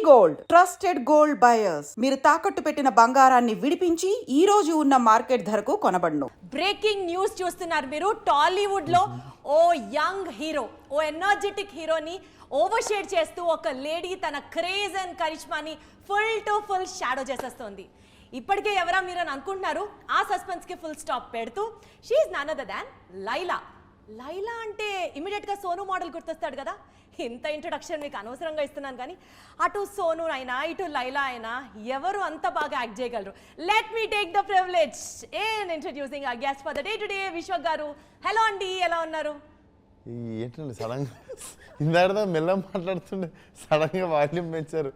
Gold trusted gold buyers మీరు తాకట్టు పెట్టిన బంగారాన్ని విడిపించి ఈ రోజు ఉన్న మార్కెట్ ధరకు కొనబడును. బ్రేకింగ్ న్యూస్ చూస్తున్నారు మీరు. టాలీవుడ్ లో ఓ యంగ్ హీరో, ఓ ఎనర్జెటిక్ హీరోని ఓవర్ షేడ్ చేస్తూ ఒక లేడీ తన క్రేజ్ అండ్ కరిష్మాని ఫుల్ టు ఫుల్ షాడో చేసేస్తోంది. ఇప్పటికే ఎవరా మీరు అని అనుకుంటున్నారు. ఆ సస్పెన్స్ కి ఫుల్ స్టాప్ పెడుతూ she is none other than Laila. Laila అంటే ఇమీడియట్ గా సోను మోడల్ గుర్తొస్తాడు కదా. ఇంత ఇంట్రొడక్షన్ మీకు అనవసరంగా ఇస్తున్నాను కానీ అటు సోను అయినా ఇటు లైలా అయినా ఎవరు అంత బాగా యాక్ట్ చేయగలరు. Let me take the privilege in introducing our guest for the day today, Vishwak గారు. హలో అండి, ఎలా ఉన్నారు? ఏంటండి సడన్గా ఇందాక మెల్ల మాట్లాడుతుండే సడన్గా వాల్యూమ్ పెంచారు,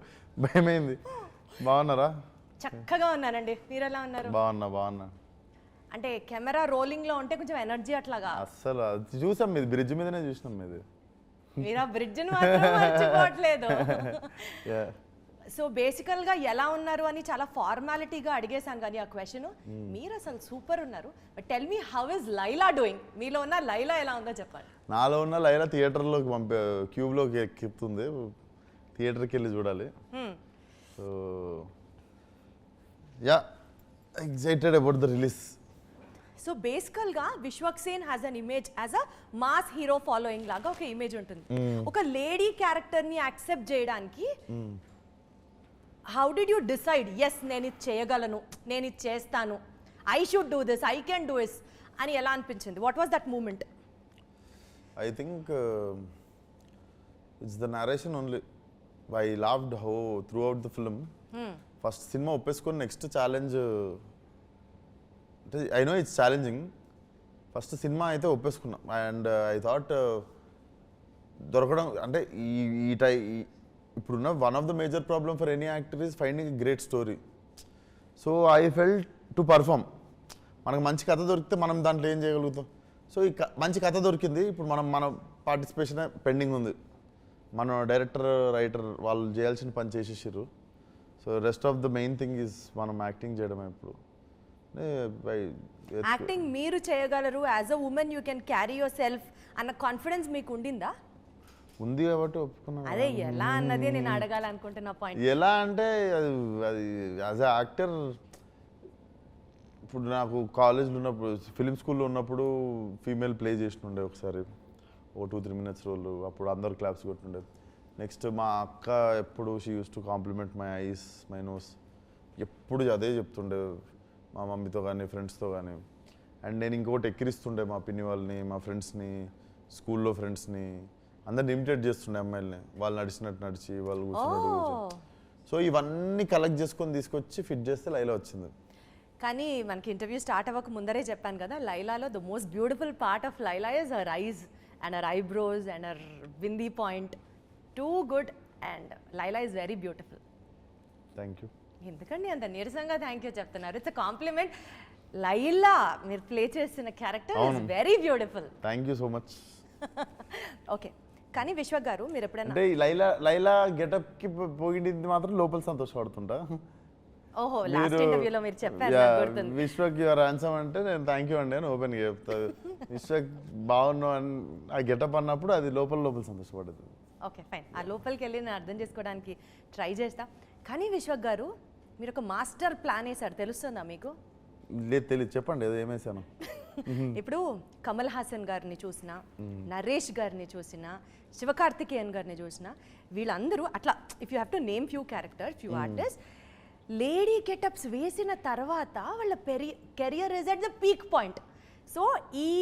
భయమైంది. బాగున్నారా? చక్కగా ఉన్నానండి, మీరు ఎలా ఉన్నారు? బాగున్నా. అంటే కెమెరా రోలింగ్ లో ఉంటే కొంచెం ఎనర్జీ అట్లాగా. అస్సలు అది చూసాం, మీది బ్రిడ్జ్ మీదనే చూసినాం. మీది మీరు ఆ బ్రిడ్జ్ మాత్రం మర్చిపోవట్లేదు. సో బేసికల్ గా ఎలా ఉన్నారు అని చాలా ఫార్మాలిటీగా అడిగేశాను కానీ ఆ క్వశ్చన్ మీరు అసలు సూపర్ ఉన్నారు. But tell me, how is Laila doing? మీలో ఉన్న లైలా ఎలా ఉందో చెప్పండి. నాలో ఉన్న లైలా థియేటర్లోకి క్యూబ్లోకి ఎక్కుతుంది, థియేటర్కి వెళ్ళి చూడాలి. So yeah, excited about the release. So బేసికల్గా Vishwak Sen has an image as a mass hero following లాగా ఒక ఇమేజ్ ఉంటుంది. ఒక లేడీ క్యారెక్టర్ని యాక్సెప్ట్ చేయడానికి how did you decide, yes నేను ఇది చేయగలను, నేను ఇది చేస్తాను, I should do this, I can do this అని ఎలా అనిపించింది? What was that moment? I think it's the narration only. I loved how throughout the film. First cinema ఒప్పేసుకొని next challenge అంటే I know it's challenging. First cinema అయితే ఒప్పేసుకున్నా and I thought దొరకడం అంటే ఇప్పుడున్న one of the major problem for any actor is finding a great story. So I felt to perform. మనకు మంచి కథ దొరికితే మనం దాంట్లో ఏం చేయగలుగుతాం. సో ఈ మంచి కథ దొరికింది, ఇప్పుడు మన పార్టిసిపేషన్ పెండింగ్ ఉంది. మన డైరెక్టర్ రైటర్ వాళ్ళు చేయాల్సిన పని చేసేసారు. So rest of the main thing is మనం యాక్టింగ్ చేయడమే. ఇప్పుడు యాక్టింగ్ మీరు చేయగలరు, as a women you can carry your self అన్న కాన్ఫిడెన్స్ మీకు ఉండిందా? ఉంది కాబట్టి ఒప్పుకున్నా. అదే ఎలా అన్నదే నేను అడగాలనుకుంటున్న పాయింట్. ఎలా అంటే అది యాజ్ అ యాక్టర్ ఇప్పుడు నాకు కాలేజ్లో ఉన్నప్పుడు, ఫిలిం స్కూల్లో ఉన్నప్పుడు ఫీమేల్ ప్లే చేసినుండే ఒకసారి, ఓ 2-3 minutes రోల్. అప్పుడు అందరు క్లాప్స్ కొట్టుండే. నెక్స్ట్ మా అక్క ఎప్పుడు she uses to compliment my eyes, my nose, ఎప్పుడు అదే చెప్తుండే మా మమ్మీతో కానీ ఫ్రెండ్స్తో కానీ. అండ్ నేను ఇంకొకటి ఎక్కిరిస్తుండే మా పిన్ని వాళ్ళని, మా ఫ్రెండ్స్ని, స్కూల్లో ఫ్రెండ్స్ని అందరిని ఇమిటేట్ చేస్తుండే అమ్మాయిల్ని. వాళ్ళు నడిచినట్టు నడిచి, వాళ్ళు కూర్చున్నట్టు కూర్చొని. సో ఇవన్నీ కలెక్ట్ చేసుకొని తీసుకొచ్చి ఫిట్ చేస్తే లైలా వచ్చింది. కానీ మనకి ఇంటర్వ్యూ స్టార్ట్ అవ్వక ముందరే చెప్పాను కదా, లైలాలో the most beautiful part of Laila is her eyes and her eyebrows and her bindi point. Too good and Laila is very beautiful. Thank you. ఎందుకండి అంత నీరసంగా థ్యాంక్ యూ చెప్తున్నారు? It's a compliment. లైలా మీరు ప్లే చేసిన character is very beautiful. Thank you so much. Okay, కానీ విశ్వక్ గారు మీరు ఎప్పుడైనా అంటే లైలా గెటప్కి పోయింది మాత్రం లోపల సంతోషపడుతుంటా. ఓహో, లాస్ట్ ఇంటర్వ్యూలో మీరు చెప్పారు, నాకు గుర్తుంది. విశ్వక్ యువర్ ఆన్సర్ అంటే నేను థ్యాంక్ యూ అండి అని ఓపెన్గా చెప్తాను. విశ్వక్ బాగున్నావు అని ఆ గెటప్ అన్నప్పుడు అది లోపల సంతోషపడుతుంది. ఓకే ఫైన్, ఆ లోపలికి వెళ్ళి నేను అర్థం చేసుకోవడానికి ట్రై చేస్తా. కానీ విశ్వక్ గారు మీరు ఒక మాస్టర్ ప్లాన్ వేశారు, తెలుస్తుందా మీకు? లేదు, తెలియదు, చెప్పండి ఏదో ఏమేసాను. ఇప్పుడు కమల్ హాసన్ గారిని చూసినా, నరేష్ గారిని చూసినా, శివకార్తికేయన్ గారిని చూసినా, వీళ్ళందరూ అట్లా if you have to name few characters, few artist, lady getups వేసిన తర్వాత వాళ్ళ career is at the peak point. So ఈ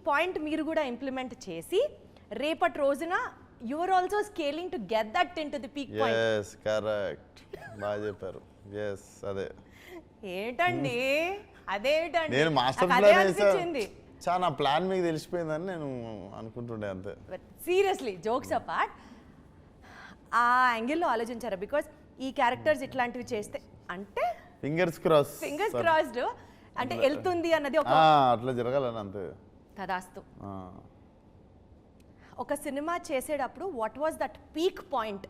పాయింట్ మీరు కూడా ఇంప్లిమెంట్ చేసి రేపటి రోజున you are also scaling to get that into the peak point. Yes, correct. బాగా చెప్పారు. yes, అదే. ఏంటండి అదేంటండి? నేను మాస్టర్ ప్లాన్ వేసాను. చాలా ప్లాన్ మీకు తెలిసిపోయిందని నేను అనుకుంటుండే అంతే. సీరియస్లీ జోక్స్ అపార్ట్, ఆ యాంగిల్లో ఆలోచించారా? బికాస్ ఈ క్యారెక్టర్స్ ఇట్లాంటివి చేస్తే అంటే ఫింగర్స్ క్రాస్డ్ అంటే వెళ్తుంది అన్నది ఒక అట్లా జరగాలని అంతే. తదాస్తు. ఒక సినిమా చేసేటప్పుడు what was that peak point?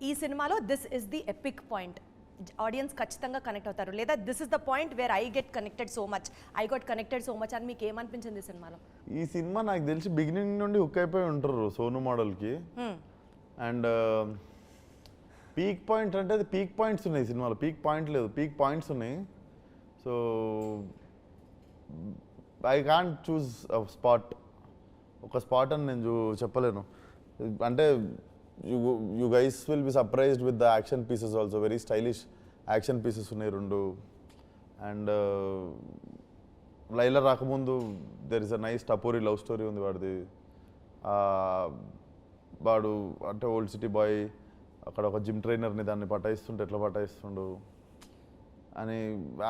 ఈ సినిమాలో this is the epic point, audience ఖచ్చితంగా కనెక్ట్ అవుతారు, లేదా this is the point where I get connected so much అని మీకు ఏమనిపించింది ఈ సినిమాలో? ఈ సినిమా నాకు తెలిసి బిగినింగ్ నుండి హుక్ అయిపోయి ఉంటారు సోను మోడల్కి. అండ్ పీక్ పాయింట్ అంటే అది పీక్ పాయింట్స్ ఉన్నాయి సినిమాలో, పీక్ పాయింట్ లేదు, పీక్ పాయింట్స్ ఉన్నాయి. So I can't choose spot, ఒక స్పాట్ అని నేను చెప్పలేను. అంటే you guys will be surprised with the action pieces also, very stylish action pieces ఉన్నాయి 2. అండ్ లైలా రాకముందు there is a nice tapori love story ఉంది వాడిది. వాడు అంటే ఓల్డ్ సిటీ బాయ్, అక్కడ ఒక జిమ్ ట్రైనర్ని దాన్ని పటాయిస్తుంటే ఎట్లా పటాయిస్తుండు అని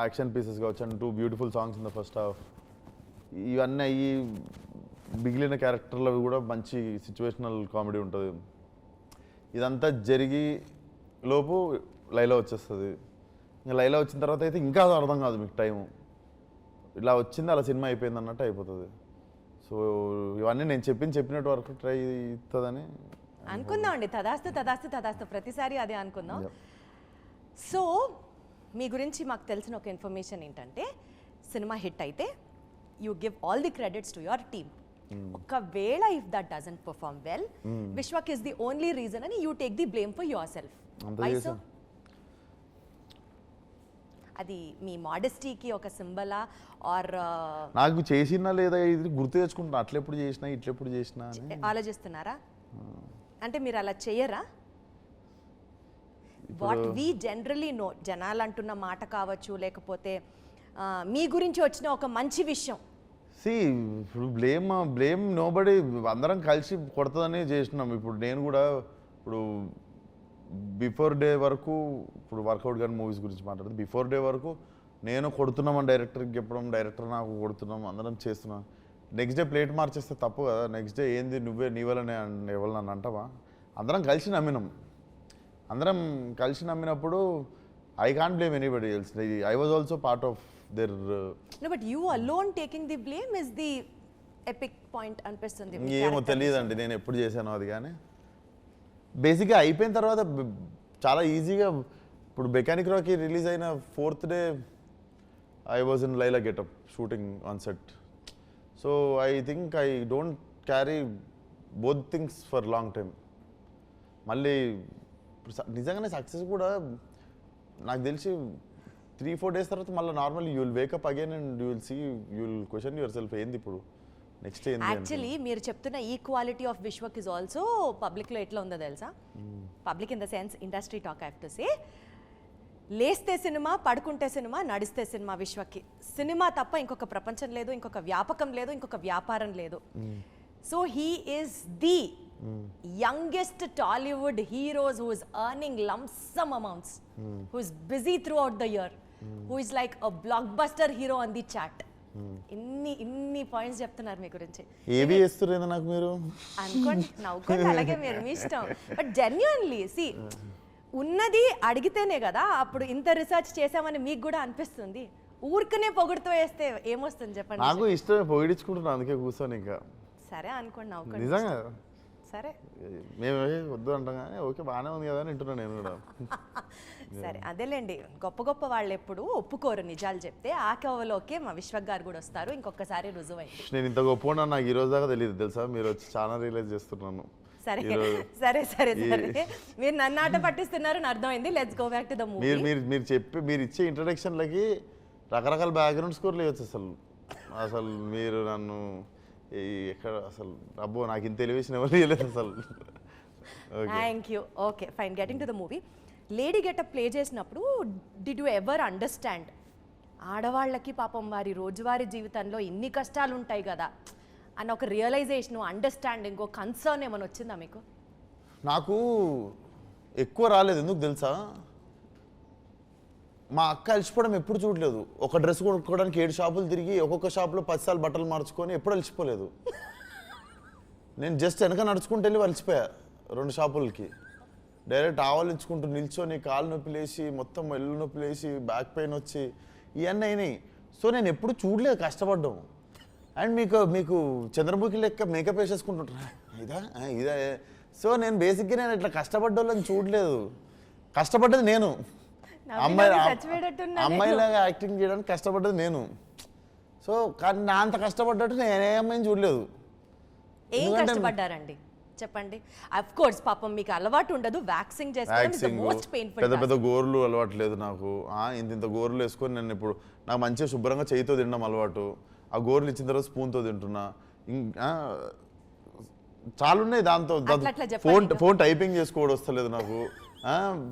యాక్షన్ పీసెస్ కావచ్చు. And 2 beautiful songs in the first half. ఇవన్నీ అయ్యి మిగిలిన క్యారెక్టర్లు కూడా మంచి సిచ్యువేషనల్ కామెడీ ఉంటుంది. ఇదంతా జరిగి లోపు లైలా వచ్చేస్తుంది. ఇంకా లైలా వచ్చిన తర్వాత అయితే ఇంకా అర్థం కాదు మీకు టైము, ఇలా వచ్చింది అలా సినిమా అయిపోయింది అన్నట్టు అయిపోతుంది. సో ఇవన్నీ నేను చెప్పినట్టు వరకు ట్రై అవుతుందని అనుకుందాం అండి. తదాస్తు తదాస్తు తదాస్తు, ప్రతిసారి అదే అనుకుందాం. సో మీ గురించి మాకు తెలిసిన ఒక ఇన్ఫర్మేషన్ ఏంటంటే, సినిమా హిట్ అయితే you give all the credits to your team. ఒకవేళ if that doesn't perform well, Vishwak is the only reason అని you take the blame for yourself. అది మీ మోడెస్టీకి ఒక సింబలా ఆర్ నాకు చేసినా లేదా ఇది గుర్తు తెచ్చుకుంటున్నా, అట్లెప్పుడు చేసినా ఇట్లెప్పుడు చేసినా అని ఆలోచిస్తున్నారా? అంటే మీరు అలా చెయ్యరా? వాట్ వీ జనరలీ నో, జనాలు అంటున్న మాట కావచ్చు, లేకపోతే మీ గురించి వచ్చిన ఒక మంచి విషయం. ఇప్పుడు బ్లేమ్ నోబడి, అందరం కలిసి కొడుతుందని చేసినాం. ఇప్పుడు నేను కూడా ఇప్పుడు బిఫోర్ డే వరకు, ఇప్పుడు వర్కౌట్ కానీ మూవీస్ గురించి మాట్లాడుతుంది, బిఫోర్ డే వరకు నేను కొడుతున్నామని డైరెక్టర్కి చెప్పడం, డైరెక్టర్ నాకు కొడుతున్నాం, అందరం చేస్తున్నాం. నెక్స్ట్ డే ప్లేట్ మార్చేస్తే తప్పు కదా. నెక్స్ట్ డే ఏంది నువ్వే నీ వల్లనే ఎవరు నన్ను అంటావా? అందరం కలిసి నమ్మినాం. అందరం కలిసి నమ్మినప్పుడు I can't blame anybody else. I was also part of there. No, but you alone taking the blame is the epic point అనిపిస్తుంది. ఏమో తెలియదండి నేను ఎప్పుడు చేశానో అది. కానీ బేసిక్గా అయిపోయిన తర్వాత చాలా ఈజీగా, ఇప్పుడు మెకానిక్ రాకీ రిలీజ్ అయిన 4th day I was in Laila getup shooting on set. So I think I don't carry both things for long time. మళ్ళీ నిజంగానే సక్సెస్ కూడా నాకు తెలిసి 3-4 days తర్వాత మళ్ళీ normal you will wake up again and you will see, you will question yourself ఏంది ఇప్పుడు next ఏంది. యాక్చువల్లీ మీరు చెప్తున్న equality of Vishwak is also పబ్లిక్లో ఎట్లా ఉందో తెలుసా? Public in the sense industry talk, I have to say, లేస్తే సినిమా, పడుకుంటే సినిమా, నడిస్తే సినిమా. విశ్వక్కి సినిమా తప్ప ఇంకొక ప్రపంచం లేదు, ఇంకొక వ్యాపకం లేదు, ఇంకొక వ్యాపారం లేదు. So he is the youngest Tollywood heroes who is earning lump sum amounts, who is busy throughout the year, who is like a blockbuster hero on the chart. ఇన్ని పాయింట్స్ చెప్తున్నారు మీ గురించి. ఏవి చేస్తున్నారు నాకు మీరు అనుకోండి, నవ్వుకోండి, అలాగే మీరు మీ ఇష్టం. బట్ జెన్యున్లీ సి, ఉన్నది అడిగితేనే కదా అప్పుడు ఇంత రీసెర్చ్ చేసామని మీకు కూడా అనిపిస్తుంది. ఊరికనే పొగుడుతూ వేస్తే ఏమొస్తుంది చెప్పండి. నాకు ఇష్టమే పొగిడించుకుంటున్నాను, అందుకే కూర్చొని ఇంకా సరే అనుకోండి, నవ్వుకోండి. నిజంగా సరే మేము వద్దు అంటాం కానీ ఓకే బాగానే ఉంది కదా అని వింటున్నాను నేను కూడా. సరే అదేలేండి, గొప్ప గొప్ప వాళ్ళు ఎప్పుడు ఒప్పుకోరు నిజాలు చెప్తే. ఆ కవలోకే మా విశ్వక్ గారు కూడా వస్తారు, ఇంకొకసారి రుజువైంది. నేను ఇంత గొప్ప నాకు ఈ రోజు దాకా తెలియదు తెలుసా, మీరు వచ్చి చాలా రియలైజ్ చేస్తున్నాను. సరే సరే సరే సరే, మీరు నన్ను ఆట పట్టిస్తున్నారని అర్థమైంది. Let's go back to the movie. మీరు ఇచ్చే ఇంట్రడక్షన్లకి రకరకాల బ్యాక్గ్రౌండ్ స్కోర్లు ఇవ్వచ్చు. అసలు మీరు నన్ను ఎక్కడ అసలు అబ్బో నాకు ఇంత ఎలివేషన్ ఎవరు ఇవ్వలేదు అసలు. Thank you. Okay fine, getting to the movie. Lady getup play చేసినప్పుడు డిడ్ యూ ఎవర్ అండర్స్టాండ్ ఆడవాళ్ళకి పాపం వారి రోజువారీ జీవితంలో ఇన్ని కష్టాలు ఉంటాయి కదా అన్న ఒక రియలైజేషన్, అండర్స్టాండింగ్, కన్సర్న్ ఏమైనా వచ్చిందా మీకు? నాకు ఎక్కువ రాలేదు. ఎందుకు తెలుసా, మా అక్క అలసిపోవడం ఎప్పుడు చూడలేదు. ఒక డ్రెస్ కొనుక్కోవడానికి 7 షాపులు తిరిగి ఒక్కొక్క షాప్లో 10 సార్లు బట్టలు మార్చుకొని ఎప్పుడు అలసిపోలేదు. నేను జస్ట్ వెనక నడుచుకుంటూ వెళ్ళి అలసిపోయా 2 షాపులకి. డైరెక్ట్ ఆవలించుకుంటూ నిల్చొని కాలు నొప్పి లేచి, మొత్తం ఎల్లు నొప్పి లేచి, బ్యాక్ పెయిన్ వచ్చి ఇవన్నీ అయినాయి. సో నేను ఎప్పుడు చూడలేదు కష్టపడ్డం. అండ్ మీకు చంద్రముఖి లెక్క మేకప్ వేసేసుకుంటుంటా ఇదా. సో నేను బేసిక్గా నేను ఇట్లా కష్టపడ్డోళ్ళని చూడలేదు. కష్టపడ్డది నేను, అమ్మాయిలాగా యాక్టింగ్ చేయడానికి కష్టపడ్డది నేను. సో కానీ నా అంత కష్టపడ్డట్టు నేనే అమ్మాయిని చూడలేదు. ఏం కష్టపడ్డారండి చెప్పండి. అఫ్ కోర్స్ పాపం మీకు అలవాటు ఉండదు, వ్యాక్సింగ్ చేసుకోవడం ఇస్ ద మోస్ట్ పెయిన్ఫుల్. పెద్ద పెద్ద గోర్లు అలవాట్లేదు నాకు. ఇంత గోర్లు వేసుకొని నేను ఇప్పుడు నాకు మంచిగా శుభ్రంగా చేయితో తినడం అలవాటు. ఆ గోర్లు ఇచ్చిన తర్వాత స్పూన్తో తింటున్నా. చాలా ఉన్నాయి దాంతో. ఫోన్ టైపింగ్ చేసుకోవడం వస్తలేదు నాకు.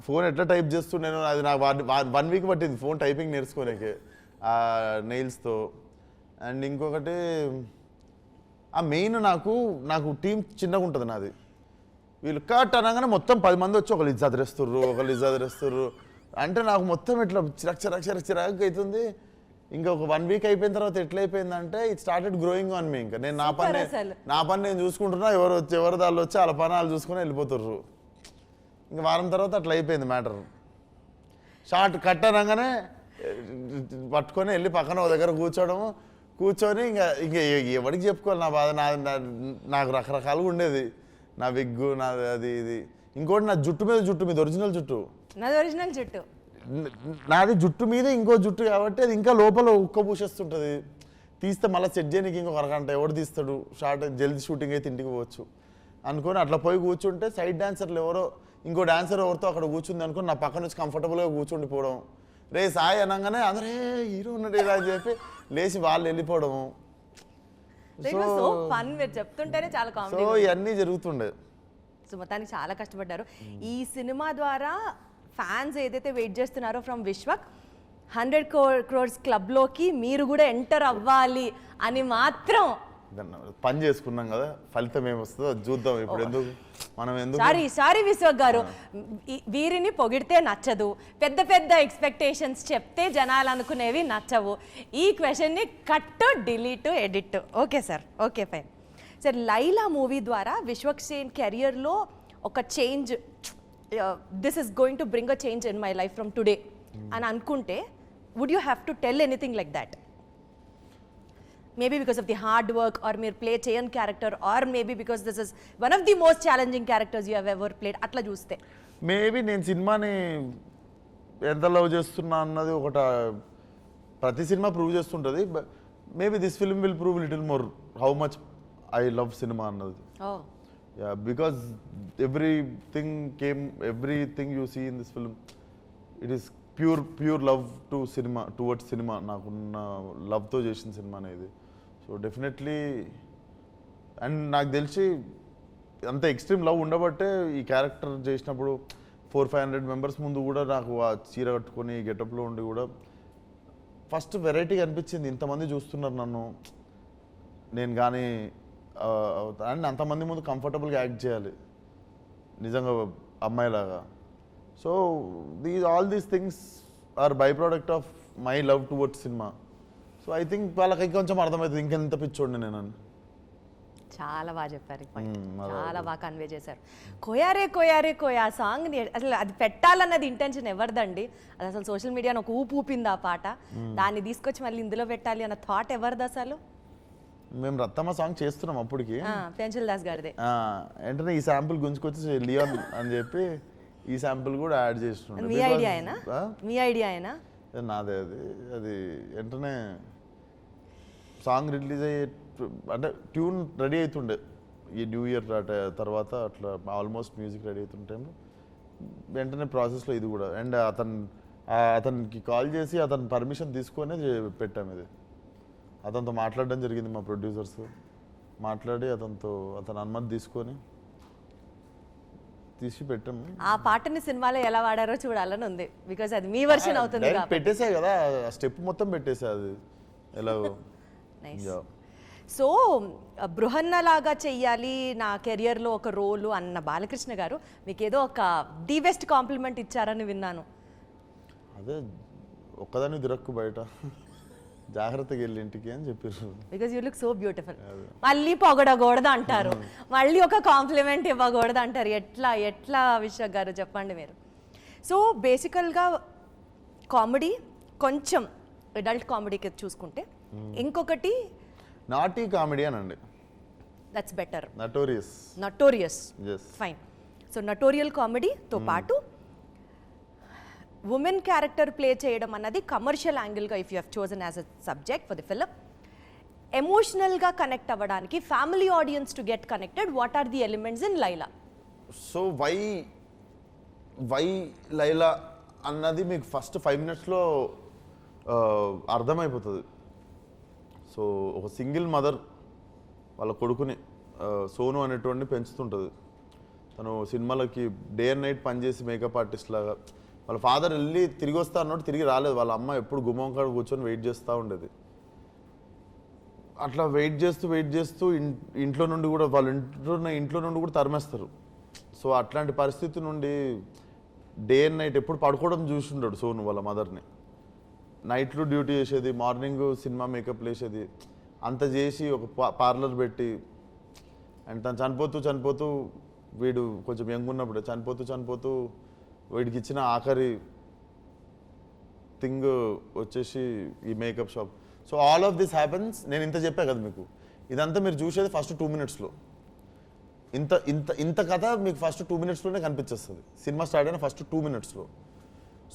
ఫోన్ ఎట్లా టైప్ చేస్తున్నాను అది నాకు 1 వీక్ పట్టింది ఫోన్ టైపింగ్ నేర్చుకోలేకే నెయిల్స్తో. అండ్ ఇంకొకటి మెయిన్ నాకు టీం చిన్నగా ఉంటుంది నాది. వీళ్ళు కట్ అనగానే మొత్తం 10 మంది వచ్చి ఒకళ్ళు ఇజ్జాదిరేస్తుర్రు అంటే నాకు మొత్తం ఇట్లా చిరాకు అవుతుంది. ఇంకా ఒక 1 వీక్ అయిపోయిన తర్వాత ఎట్లా అయిపోయిందంటే it started growing on me. ఇంకా నేను నా పని నేను చూసుకుంటున్నా, ఎవరు దాళ్ళు వచ్చి వాళ్ళ పని వాళ్ళు చూసుకుని వెళ్ళిపోతుర్రు. ఇంకా వారం తర్వాత అట్లా అయిపోయింది మ్యాటర్. షార్ట్ కట్ అనగానే పట్టుకొని వెళ్ళి పక్కన ఒక దగ్గర కూర్చొని ఇంకా ఎవరికి చెప్పుకోవాలి నా బాధ. నాకు రకరకాలుగా ఉండేది. నా విగ్గు నాది అది ఇది. ఇంకోటి నా జుట్టు మీద ఒరిజినల్ జుట్టు. నాది జుట్టు మీద ఇంకో జుట్టు కాబట్టి అది ఇంకా లోపల ఉక్క పూసేస్తుంటుంది. తీస్తే మళ్ళీ సెట్ చేయడానికి ఇంకొక అరగంట ఎవడు తీస్తాడు. జల్దీ షూటింగ్ అయితే ఇంటికి పోవచ్చు అనుకొని అట్లా పోయి కూర్చుంటే సైడ్ డాన్సర్లు ఎవరో ఇంకో డాన్సర్ ఎవరితో అక్కడ కూర్చుంది అనుకుని నా పక్కన వచ్చి కంఫర్టబుల్గా కూర్చుండిపోవడం. రే సాయి అనగానే అందరే హీరో ఉన్నాడు ఇలా అని చెప్పి లేచి వాళ్ళు వెళ్ళిపోవడము. సో ఇవన్నీ జరుగుతుండే. సో మొత్తానికి చాలా కష్టపడ్డారు. ఈ సినిమా ద్వారా ఫ్యాన్స్ ఏదైతే వెయిట్ చేస్తున్నారో ఫ్రమ్ విశ్వక్ 100 crores క్లబ్లోకి మీరు కూడా ఎంటర్ అవ్వాలి అని మాత్రం పని చేసుకున్నాం కదా, ఫలితం ఏమొస్తుందో చూద్దాం. ఇప్పుడు ఎందుకు సారీ విశ్వక్ గారు, వీరిని పొగిడితే నచ్చదు, పెద్ద పెద్ద ఎక్స్పెక్టేషన్స్ చెప్తే జనాలు అనుకునేవి నచ్చవు. ఈ క్వశ్చన్ని cut, delete, edit. Okay sir, okay fine sir. Laila movie ద్వారా విశ్వక్ సేన్ కెరియర్లో ఒక change, this is going to bring a change in my life from today అని అనుకుంటే would you have to tell anything like that? Maybe because of the hard work, or mere play chain character, or maybe because this is one of the most challenging characters you have ever played. Atla చూస్తే maybe నేను సినిమాని ఎంత love చేస్తున్నా అన్నది ఒకట ప్రతి cinema prove చేస్తుంటుంది. Maybe this film will prove little more how much I love cinema అన్నది. Because everything you see in this film it is pure love to cinema, towards cinema. నాకున్న లవ్తో చేసిన సినిమా అనేది. సో డెఫినెట్లీ, అండ్ నాకు తెలిసి అంత extreme love ఉండబట్టే ఈ క్యారెక్టర్ చేసినప్పుడు 400-500 మెంబర్స్ ముందు కూడా నాకు ఆ చీర కట్టుకొని గెటప్లో ఉండి కూడా ఫస్ట్ వెరైటీగా అనిపించింది. ఇంతమంది చూస్తున్నారు నన్ను, నేను కానీ అండ్ అంతమంది ముందు కంఫర్టబుల్గా యాక్ట్ చేయాలి నిజంగా అమ్మాయిలాగా. So all these things are by product of my love towards cinema. So I think వాళ్ళకి ఇంకొంచెం అర్థమవుతుంది ఇంకెంత పిచ్చోండి నేను. చాలా బాగా చెప్పారు, చాలా బాగా కన్వే చేశారు. కోయారే ఆ సాంగ్ని అసలు అది పెట్టాలన్నది ఇంటెన్షన్ ఎవరిదండి? అది అసలు సోషల్ మీడియాలో ఒక ఊపింది ఆ పాట. దాన్ని తీసుకొచ్చి మళ్ళీ ఇందులో పెట్టాలి అన్న థాట్ ఎవరిది అసలు? మేము రత్తమ్మ సాంగ్ చేస్తున్నాం అప్పటికి, పెన్సిల్ దాస్ గారిదే. వెంటనే ఈ శాంపుల్ గుంజుకొచ్చి లియోన్ అని చెప్పి ఈ శాంపుల్ కూడా యాడ్ చేస్తున్నాం. మీ ఐడియా నాదే. అది వెంటనే సాంగ్ రిలీజ్ అయ్యే అంటే ట్యూన్ రెడీ అవుతుండే ఈ న్యూ ఇయర్ తర్వాత అట్లా ఆల్మోస్ట్ మ్యూజిక్ రెడీ అవుతుంటే వెంటనే ప్రాసెస్లో ఇది కూడా. అండ్ అతనికి కాల్ చేసి అతని పర్మిషన్ తీసుకొని పెట్టాము. ఇది అతనితో మాట్లాడడం జరిగింది, మా ప్రొడ్యూసర్స్ మాట్లాడి అతని అనుమతి తీసుకొని తీసి పెట్టాము. ఆ పాటని సినిమాలో ఎలా వాడారో చూడాలని ఉంది, బికాజ్ అది మీ వర్షన్ అవుతుంది. పెట్టేసా కదా, స్టెప్ మొత్తం పెట్టేసా అది ఎలా. సో బృహన్నలాగా చెయ్యాలి నా కెరియర్లో ఒక రోలు అన్న బాలకృష్ణ గారు మీకు ఏదో ఒక ది బెస్ట్ కాంప్లిమెంట్ ఇచ్చారని విన్నాను. అదే ఒక్కదాన్ని దిరక్కు బయట జాగ్రత్తగా వెళ్ళి ఇంటికి అని చెప్పారు. Because you look so beautiful. మళ్ళీ పొగడకూడదు అంటారు, మళ్ళీ ఒక కాంప్లిమెంట్ ఇవ్వకూడదు అంటారు. ఎట్లా విశ్వక్ గారు చెప్పండి మీరు. సో బేసికల్గా కామెడీ కొంచెం అడల్ట్ కామెడీకి చూసుకుంటే, ఇంకొకటి నాటీ కామెడీ అనండి. That's better. Notorious fine. So notorious కామెడీతో పాటు ఉమెన్ క్యారెక్టర్ ప్లే చేయడం అన్నది కమర్షియల్ యాంగిల్గా if you have chosen as a subject for the film ఎమోషనల్గా కనెక్ట్ అవ్వడానికి family audience to get connected, what are the elements in Laila? So why Laila అన్నది మీకు first 5 minutesలో అర్థమైపోతుంది. సో ఒక సింగిల్ మదర్ వాళ్ళ కొడుకుని సోను అనేటువంటి పెంచుతుంటుంది. తను సినిమాలకి డే అండ్ నైట్ పనిచేసి మేకప్ ఆర్టిస్ట్ లాగా, వాళ్ళ ఫాదర్ వెళ్ళి తిరిగి వస్తా అన్నట్టు తిరిగి రాలేదు. వాళ్ళ అమ్మ ఎప్పుడు గుమ్మం కాడ కూర్చొని వెయిట్ చేస్తూ ఉండేది. అట్లా వెయిట్ చేస్తూ ఇంట్లో నుండి కూడా వాళ్ళ ఇంట్లో నుండి కూడా తరిమేస్తారు. సో అట్లాంటి పరిస్థితి నుండి డే అండ్ నైట్ ఎప్పుడు పడుకోవడం చూసిండాడు సోను వాళ్ళ మదర్ని. నైట్లో డ్యూటీ చేసేది, మార్నింగ్ సినిమా మేకప్ వేసేది, అంత చేసి ఒక పార్లర్ పెట్టి, అండ్ తను చనిపోతూ వీడు కొంచెం యంగ్ ఉన్నప్పుడు చనిపోతూ వీడికి ఇచ్చిన ఆఖరి థింగ్ వచ్చేసి ఈ makeup shop. So all of this happens. నేను ఇంత చెప్పా కదా మీకు, ఇదంతా మీరు చూసేది ఫస్ట్ 2 minutesలో. ఇంత కథ మీకు ఫస్ట్ 2 minutesలోనే కనిపించేస్తుంది. సినిమా స్టార్ట్ అయిన ఫస్ట్ 2 minutesలో.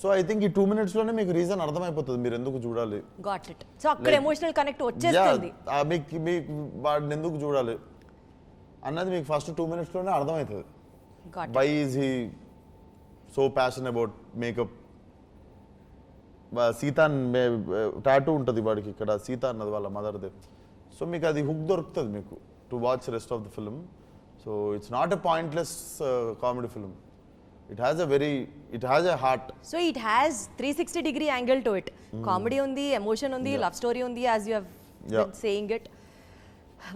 సో ఐ థింక్ ఈ 2 minutesలోనే మీకు రీజన్ అర్థమైపోతుంది మీరు ఎందుకు చూడాలి. Got it. సో అక్కడ ఎమోషనల్ కనెక్ట్ వచ్చేస్తుంది. మీకు వాడిని ఎందుకు చూడాలి అన్నది మీకు ఫస్ట్ 2 minutesలోనే అర్థమవుతుంది. Why is he so passion about makeup. Sita tattoo ఉంటుంది వాడికి ఇక్కడ, సీత అన్నది వాళ్ళ మదర్దే. సో మీకు అది హుక్ దొరుకుతుంది మీకు to watch rest of the film. So it's not a pointless comedy film. It has a heart. So it has 360-degree angle to it. Comedy ఉంది, ఎమోషన్ ఉంది, లవ్ స్టోరీ ఉంది, as you have been saying it.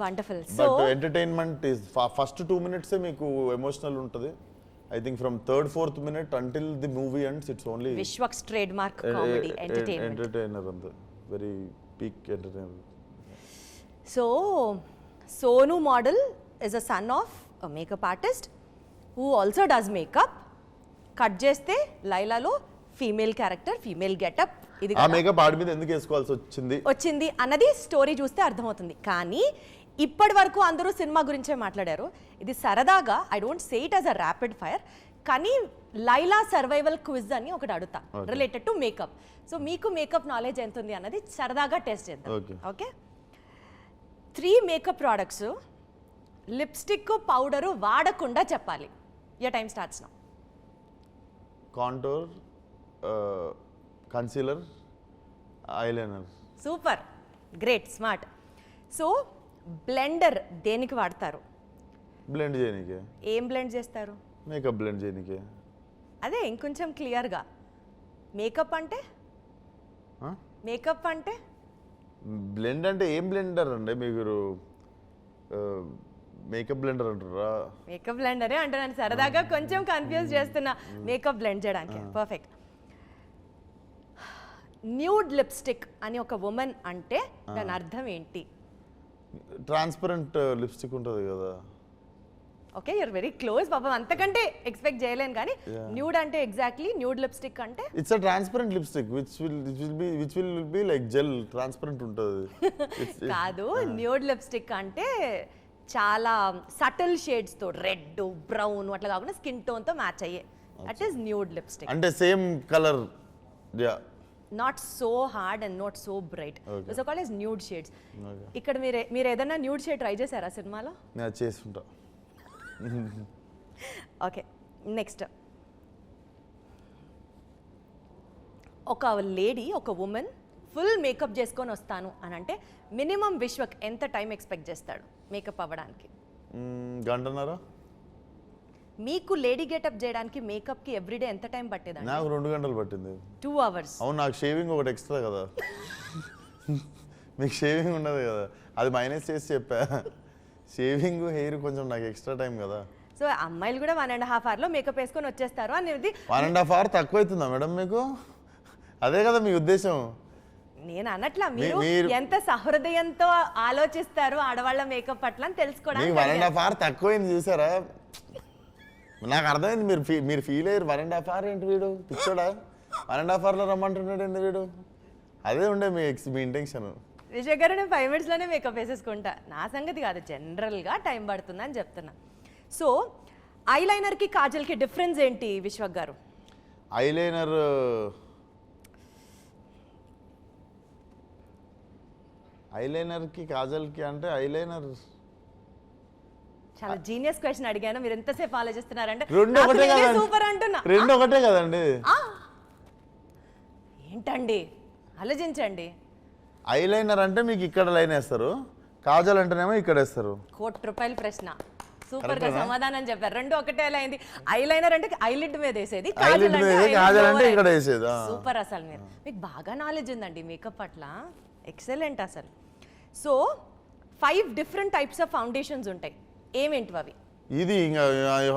Wonderful. So but entertainment is first 2 minutes మీకు emotional ఉంటుంది. I think from 3rd, 4th minute until the movie ends, it's only Vishwak's trademark comedy entertainment. Entertainer and the very peak entertainer. So, Sonu model is a son of a makeup artist who also does makeup. Cut చేస్తే లైలాలో female character, female getup, ఇది ఆ makeup ఆడి మీద ఎందుకు వేసుకోవాల్సి వచ్చింది అన్నది story చూస్తే అర్థమవుతుంది. కానీ ఇప్పటి వరకు అందరూ సినిమా గురించే మాట్లాడారు. ఇది సరదాగా, I don't say it as a rapid fire, కానీ లైలా సర్వైవల్ క్విజ్ అని ఒకటి అడుగుతా రిలేటెడ్ టు మేకప్. సో మీకు మేకప్ నాలెడ్జ్ ఎంత ఉంది అన్నది సరదాగా టెస్ట్ చేద్దాం. Okay, 3 makeup products lipstick powder వాడకుండా చెప్పాలి. Your time starts now. Contour, concealer, eyeliner. Super, great, smart. So blender దేనికి వాడతారు? బ్లెండ్ చేయనీకే. ఏం బ్లెండ్ చేస్తారు? మేకప్ బ్లెండ్ చేయనీకే. అదే ఇంకొంచెం క్లియర్గా. మేకప్ అంటే బ్లెండ్ అంటే ఏం బ్లెండర్ అండి మీరు? మేకప్ బ్లెండర్ అంటారా? మేకప్ బ్లెండరే అంటున్నాను, సరదాగా కొంచెం కన్ఫ్యూజ్ చేస్తున్నా మేకప్ బ్లెండ్ చేయడానికి. పర్ఫెక్ట్. న్యూడ్ లిప్స్టిక్ అని ఒక ఉమెన్ అంటే దాని అర్థం ఏంటి? ట్రాన్స్పరెంట్ లిప్స్టిక్ ఉంటుంది కదా. Okay, you're very close. పాపం అంతకంటే ఎక్స్పెక్ట్ చేయలేను. కానీ న్యూడ్ అంటే ఎగ్జాక్ట్లీ న్యూడ్ లిప్స్టిక్ అంటే it's a transparent lipstick which will be like gel, transparent ఉంటుంది. కాదు, న్యూడ్ లిప్స్టిక్ అంటే చాలా సటిల్ షేడ్స్ తో, రెడ్, బ్రౌన్ అట్లా కాకుండా స్కిన్ టోన్ తో మ్యాచ్ అయ్యే, దట్ ఈస్ న్యూడ్ లిప్స్టిక్. అంటే same colour, ya, not so hard and not so bright. So called as nude shades. ఇక్కడ మీరు ఏదైనా న్యూడ్ షేడ్ ట్రై చేశారా సినిమాలో? నేను చేస్తుంటా. Okay, next. ఒక లేడీ, ఒక ఉమెన్ ఫుల్ మేకప్ చేసుకొని వస్తాను అని అంటే మినిమం విశ్వక్ ఎంత టైం ఎక్స్పెక్ట్ చేస్తాడు మేకప్ అవ్వడానికి? గంటన్నర. మీకు లేడీ గెటప్ చేయడానికి మేకప్కి ఎవ్రీడే ఎంత టైం పట్టేదండి? నాకు 2 గంటలు పట్టింది. 2 hours. అవును, నాకు షేవింగ్ ఒకటి ఎక్స్ట్రా కదా. మీకు షేవింగ్ ఉండదు కదా, అది మైనస్ చేసి చెప్పా. షేవింగ్, హెయిర్ కొంచెం నాకు ఎక్స్ట్రా టైం కదా. సో అమ్మాయిలు కూడా 1.5 hour మేకప్ వేసుకొని వచ్చేస్తారు అనేది. 1.5 hour తక్కువ అవుతుందా మేడం మీకు? అదే కదా మీ ఉద్దేశం? నేను అన్నట్లా మీరు ఎంత సహృదయంతో ఆలోచిస్తారు ఆడవాళ్ళ మేకప్ పట్ల అని తెలుసుకోవడానికి. 1.5 hour తక్కువైంది చూసారా? నాకు అర్థమైంది మీరు ఫీల్ అయ్యారు. 1.5 hour ఏంటి వీడు పిచ్చోడా, 1.5 hourలో రమ్మంటున్నాడు ఏంటి వీడు? అదే ఉండే మీ ఇంటెన్షన్. విజయ్ గారు, నేను 5 minutesలోనే మేకప్ వేసేసుకుంటా. నా సంగతి కాదు, జనరల్గా టైం పడుతుందని చెప్తున్నా. సో ఐలైనర్కి కాజల్కి డిఫరెన్స్ ఏంటి విశ్వక్ గారు? ఐలైనర్కి కాజల్కి అంటే ఐలైనర్ చాలా జీనియస్ క్వశ్చన్ అడిగాను, మీరు ఎంతసేపు ఆలోచిస్తున్నారంటే రెండు ఒకటే కదండి. సూపర్ అంటున్నా. రెండు ఒకటే కదండి. ఏంటండి ఆలోచించండి. ఐలైనర్ అంటే మీకు ఇక్కడ లైన్ వేస్తారు, కాజల్ అంటేనేమో ఇక్కడ వేస్తారు. ₹1,00,000 ప్రశ్న, సూపర్ గా సమాధానం చెప్పారు. రెండు ఒకటే ఎలా అయింది? ఐలైనర్ అంటే ఐలిడ్ మీద వేసేది, Eyelid మీద వేసేది, కాజల్ అంటే ఇక్కడ వేసేది. సూపర్. అసలు మీకు బాగా నాలెడ్జ్ ఉందండి మేకప్ పట్ల, ఎక్సలెంట్ అసలు. So 5 different types of foundations ఉంటాయి, ఏమేంటివి అవి? ఇది ఇంకా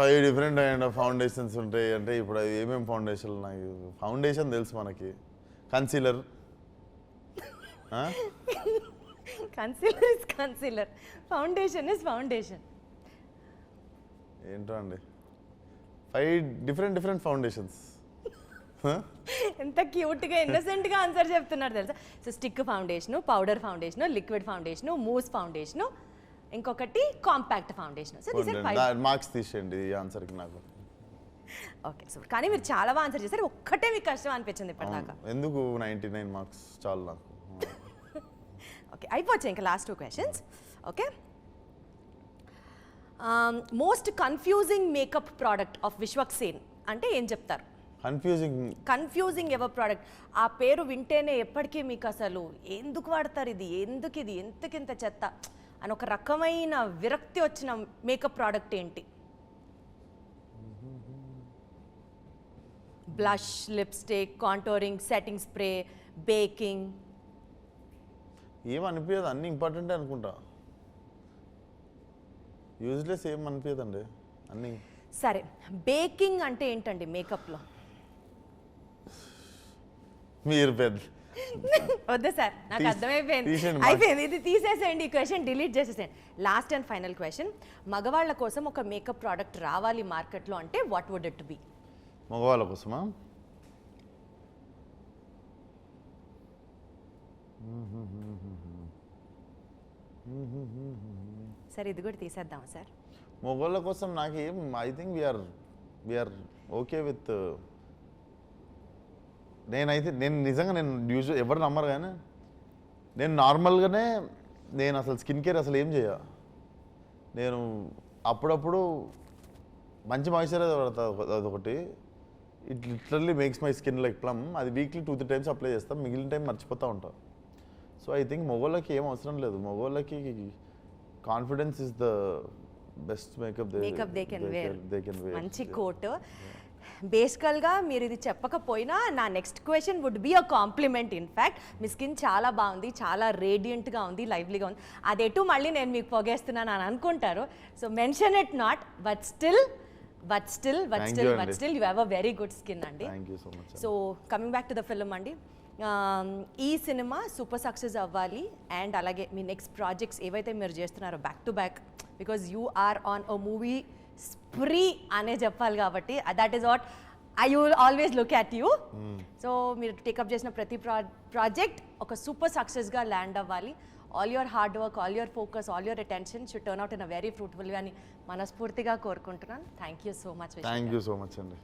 5 డిఫరెంట్ అండ్ ఫౌండేషన్స్ ఉంటాయి అంటే ఇప్పుడు అవి ఏమేమి ఫౌండేషన్? నాకు ఫౌండేషన్ తెలుసు, మనకి concealer. Concealer is concealer, foundation is foundation. ఏంటో అండి 5 డిఫరెంట్ ఫౌండేషన్స్. ఎంత క్యూట్ గా ఇన్నసెంట్ గా ఆన్సర్ చెప్తున్నారు తెలుసా. So stick foundation, powder foundation, liquid foundation, mousse foundation, ఇంకొకటి compact foundation. So this are 5 marks తీసేయండి ఈ ఆన్సర్కి నాకు. ఓకే. సో కానీ మీరు చాలా బాగా ఆన్సర్ చేశారు, ఒక్కటే మీకు కష్టం అనిపించింది ఇప్పటిదాకా. ఎందుకు 99 మార్క్స్ చాలు నాకు. ఓకే, అయిపోవచ్చు ఇంకా last 2 questions. Okay, most confusing makeup product of Vishwak Sen అంటే ఏం చెప్తారు? కన్ఫ్యూజింగ్ ఎవర్ ప్రోడక్ట్, ఆ పేరు వింటేనే ఎప్పటికీ మీకు అసలు ఎందుకు వాడతారు ఇది, ఎందుకింత చెత్త అని ఒక రకమైన విరక్తి వచ్చిన మేకప్ ప్రోడక్ట్ ఏంటి? Blush, lipstick, contouring, setting spray, baking. ఏం అనిపించదు, అన్ని ఇంపార్టెంటే అనుకుంటా. యూజ్లెస్ ఏం అనిపించదండి అన్నీ. సరే, బేకింగ్ అంటే ఏంటండి మేకప్లో? మీరు పెద్ద వద్దు సార్, నాకు అర్థమైపోయింది, తీసేయండి. అయిపోయింది, ఇది తీసేసేయండి, ఈ క్వశ్చన్ డిలీట్ చేసేసేయండి. లాస్ట్ అండ్ ఫైనల్ క్వశ్చన్, మగవాళ్ళ కోసం ఒక మేకప్ ప్రోడక్ట్ రావాలి మార్కెట్లో అంటే వాట్ వుడ్ ఇట్ బి? మగవాళ్ళ కోసమా? సార్ ఇది కూడా తీసేద్దాం సార్. మగవాళ్ళ కోసం నాకేం, I think we're okay with. నేను నిజంగా యూజువల్ ఎవరు నమ్మరు కానీ నేను నార్మల్గానే నేను అసలు స్కిన్ కేర్ అసలు ఏం చేయ. నేను అప్పుడప్పుడు మంచి మాయిశ్చరైజర్ పడతా, అదొకటి. It literally makes my skin like plum. అది వీక్లీ 2-3 టైమ్స్ అప్లై చేస్తాం, మిగిలిన టైం మర్చిపోతూ ఉంటాం. సో ఐ థింక్ మగవాళ్ళకి ఏం అవసరం లేదు. మగవాళ్ళకి confidence is the best makeup they can wear. మంచి కోట్. Yeah. బేసికల్గా మీరు ఇది చెప్పకపోయినా నా next question would be a compliment. In fact మీ స్కిన్ చాలా బాగుంది, చాలా రేడియంట్గా ఉంది, లైవ్లీగా ఉంది. అదేటూ మళ్ళీ నేను మీకు పొగేస్తున్నాను అని అనుకుంటారు. So mention it not, but still you have a very good skin అండి. So coming back to the film అండి, ఈ సినిమా సూపర్ సక్సెస్ అవ్వాలి అండ్ అలాగే మీ నెక్స్ట్ ప్రాజెక్ట్స్ ఏవైతే మీరు చేస్తున్నారో back to back, because you are on a movie spree అనే చెప్పాలి కాబట్టి that is what I will always look at you. So మీరు టేకప్ చేసిన ప్రతి ప్రాజెక్ట్ ఒక సూపర్ సక్సెస్గా ల్యాండ్ అవ్వాలి. All your hard work, all your focus, all your attention should turn out in a very fruitful way అని మనస్ఫూర్తిగా కోరుకుంటున్నాను. Thank you so much. Thank you so much అండి.